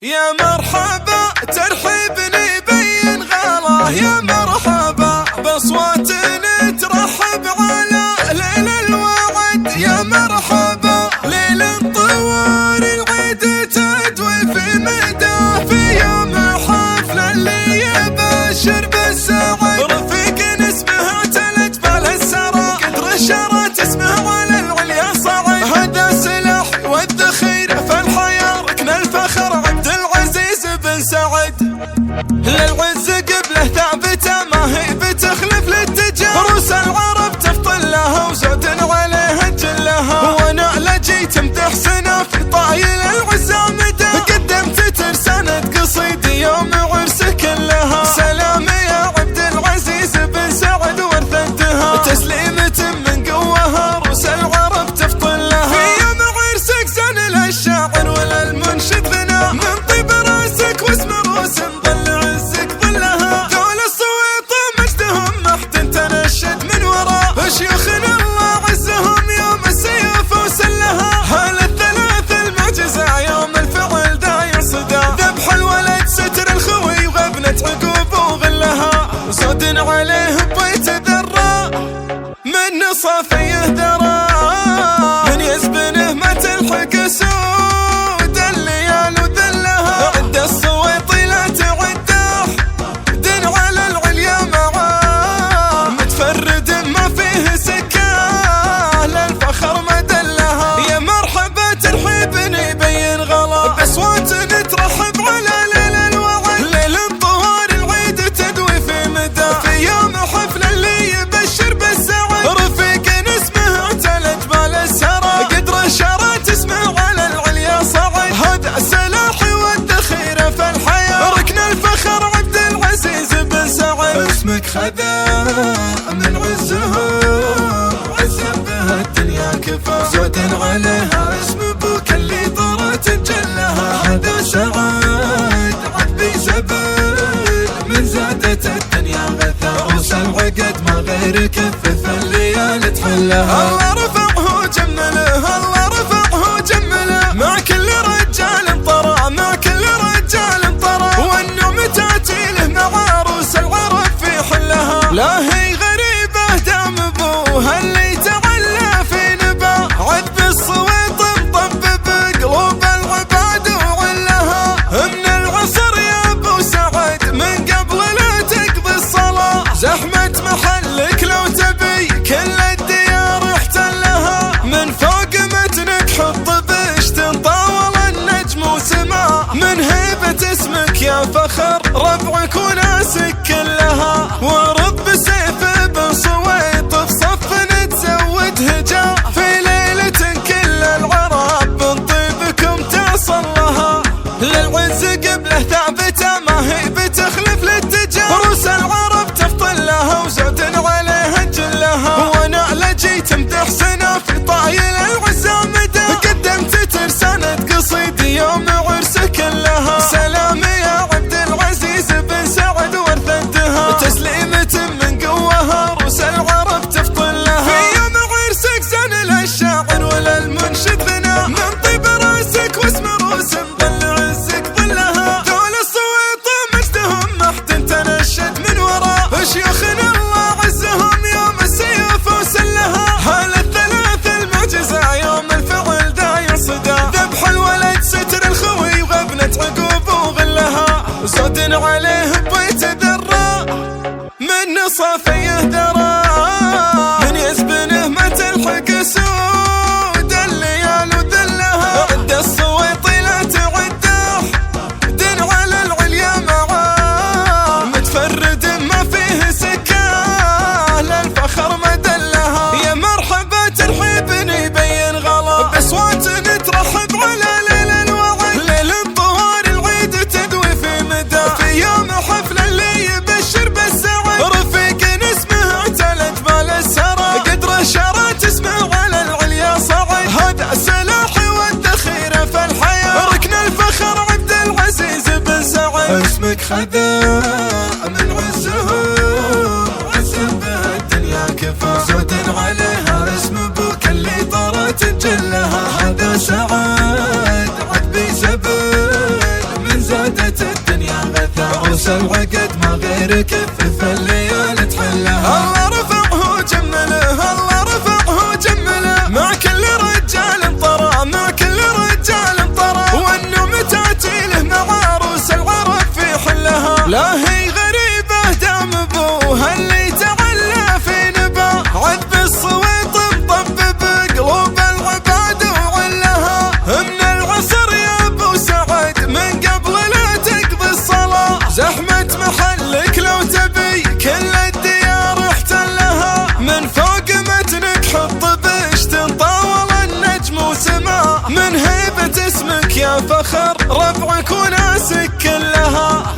يا مرحبا ترحيبني بين غلا، يا مرحبا بأصوات ترحب على ليل الوعد، يا مرحبا ليل الطوار العيد تدوي في مداه، في يوم حفل اللي يبشر بالسعد، رفيق اسمه اعتلت بالسرى، قدر الشرات اسمه على العليا صعد، هذا سلاح والذخير في الحياة ركن الفخر عبد العزيز بن سعد، للعز قبله ثابته ما هي بتخلف للتجار، روس العرب تفطن لها وزود عليها جلها، وانا لجيت امدح سنه في طايل العزامده، قدمت ترسانة قصيدي يوم عرسه كلها، سلام يا عبد العزيز بن سعد وارثدها، تسليمة من قوها روس العرب تفطن لها، في يوم عرسك زن للشاعر وللمنشد غنى، من طيب راسك واسم روس ظل عزك ظلها، ذول الصويط مجدهم محتن تنشد من وراء، شيوخنا الله عزهم يوم السيف وسلها، هل الثلاث المعجزة يوم الفعل داير صدى، ذبح الولد ستر الخوي وغبنة عقوب وغلها، وسود عليه بيت ذرة من صافيه ذرة، من يزبنه ما تلحق سود الليال وذلها، عد الصويطي لا تعده دن على العليا معاه، متفرد ما فيه سكاه للفخر ما دلها، يا مرحبا ترحيبني بين غلا بأصوات ترحب على ليل الوعد، ليل الطهور العيد تدوي في مداه، في يوم حفل اللي يبشر بالسعد، رفيق اسمه اعتلت بالسرى، قدر الشرات اسمه على العليا صعد، هذا سلاحي والذخيره في الحياه ركن الفخر عبد العزيز بن سعد، اسمك خذا من عزهم عزا بها الدنيا كفى، زود عليها اسم ابوك اللي طرت جلها، هذا سعد عبي زبل من زادت الدنيا غثا، روس العقد ما غير كفف الليالي تحلها، الله رفعه جمله الله رفعه جمله، مع كل رجال طرى مع كل رجال طرى، والنوم تاتي له مع روس العرب في حلها، لا هي غريبه دام ابوها اللي تعلى في نبا، عذب الصويط مطبب قلوب العباد وعلها، من العصر يا ابو سعد من قبل لا تقضي الصلاه، زحمه محلك لو تبي كل الديار احتلها، من فوق متنك حط بشت طاول النجم وسما، من هيبه اسمك يا فخر ربعك وناسك كلها، ورب سيف بن صويط في صف تزود هجا، في ليله كل العرب من طيبكم تصل لها، للعز قبله ثابته ما هي بتخلف للتجار، روس العرب تفطن لها وزود عليها جلها، وانا لجيت امدح سنه في طايل العزامده، قدمت ترسانة قصيدي يوم عرسه كلها، سلام يا عبد العزيز بن سعد وارثدها، تسليمة من قوها روس العرب تفطن لها، في يوم عرسك زن للشاعر وللمنشد غنى، من طيب راسك واسم روس ظل عزك ظلها، ذول الصويط مجدهم محتن تنشد من وراء، شيوخنا الله عزهم يوم السيف وسلها، هل الثلاث المعجزة يوم الفعل داير صدى، ذبح الولد ستر الخوي وغبنة عقوب وغلها، وسود عليه بيت ذرة من صافيه ذرة، من يزبنه ما تلحق سود الليال وذلها، عد الصويطي لا تعده دن على العليا معاه، متفرد ما فيه سكاه للفخر ما دلها، يا مرحبا ترحيبني بين غلا بأصوات ترحب على ليل الوعد، ليل الطهور العيد تدوي في مداه، في يوم حفل اللي يبشر بالسعد، رفيق اسمه اعتلت بالسرى، قدر الشرات اسمه على العليا صعد، هذا سلاحي والذخيره في الحياه ركن الفخر عبد العزيز بن سعد، اسمك خذا من عزهم عزا بها الدنيا كفى، زود عليها اسم ابوك اللي طرت جلها، هذا سعد عبي زبل من عروس العقد ما غيرك في الليالي تحلها. الله رفعه وجمله، الله رفعه وجمله، مع كل رجال طرى، مع كل رجال طرى، والنوم تاتي له مع عروس العرب في حلها. لا هي غريبة دام ابوها اللي تعلى في نبا، عذب الصويت مطبب قلوب العباد وعلها. من العصر يا ابو سعد من قبل لا تقضي الصلاة، زحمة محلك لو تبي كل الديار احتلها. من فوق متنك حط بشت طاول النجم وسما، من هيبة اسمك يا فخر ربعك وناسك كلها.